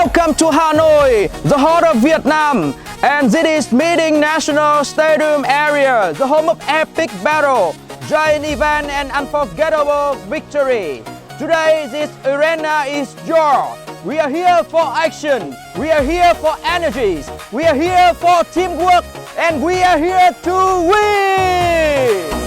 Welcome to Hanoi, the heart of Vietnam, and this is My Dinh National Stadium area, the home of epic battle, giant event and unforgettable victory. Today this arena is yours. We are here for action, we are here for energies, we are here for teamwork, and we are here to win!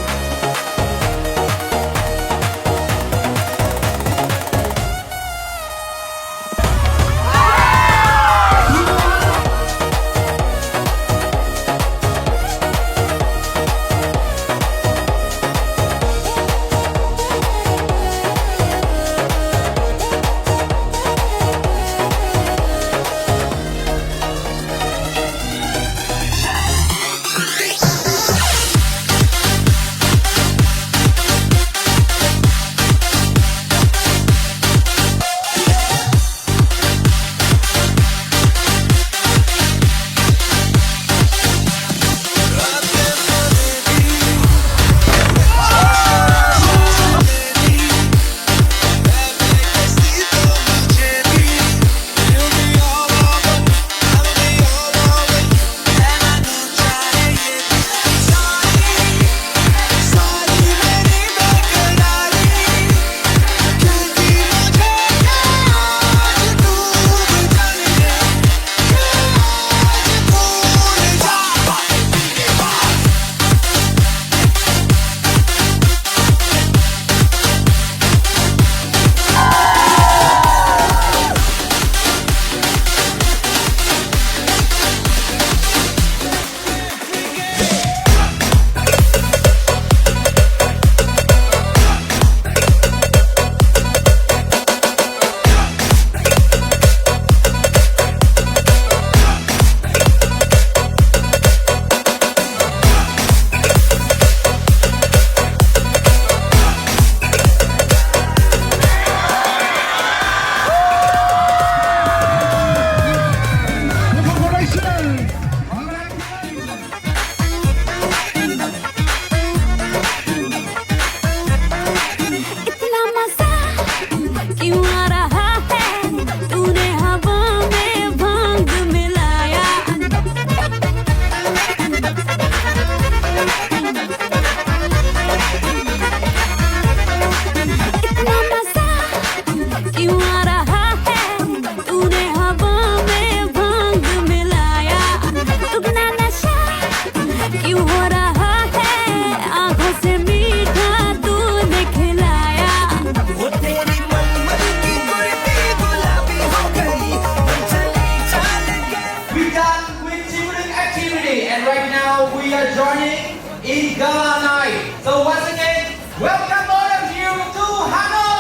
And right now we are joining in Gala night. So once again, welcome all of you to Hanoi!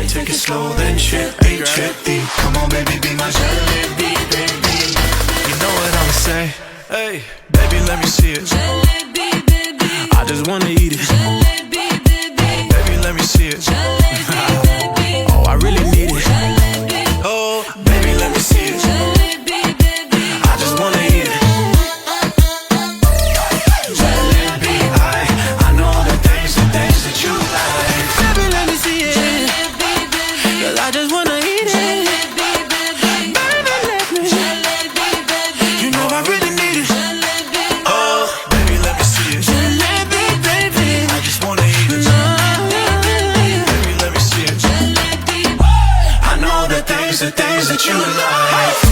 Take it slow, then trippy, trippy. Come on, baby, be my jalebi, baby. You know what I'ma say? Hey, baby, let me see it. Jalebi, baby. I just wanna eat it. Jalebi, baby. Baby, let me see it. Jalebi, baby. Oh, I really need it. Jalebi. Oh, baby, let me see it. Jalebi, baby. I just wanna eat it. Jalebi, I know the things that you like. Baby, let me see it. I just wanna eat it. Jalebi, baby. Baby, let me. Jalebi, baby. You know I really need it. Jalebi, oh, baby, let me see it. Jalebi, baby. I just wanna eat it. Baby, let me see it. Jalebi. I know the things that you like.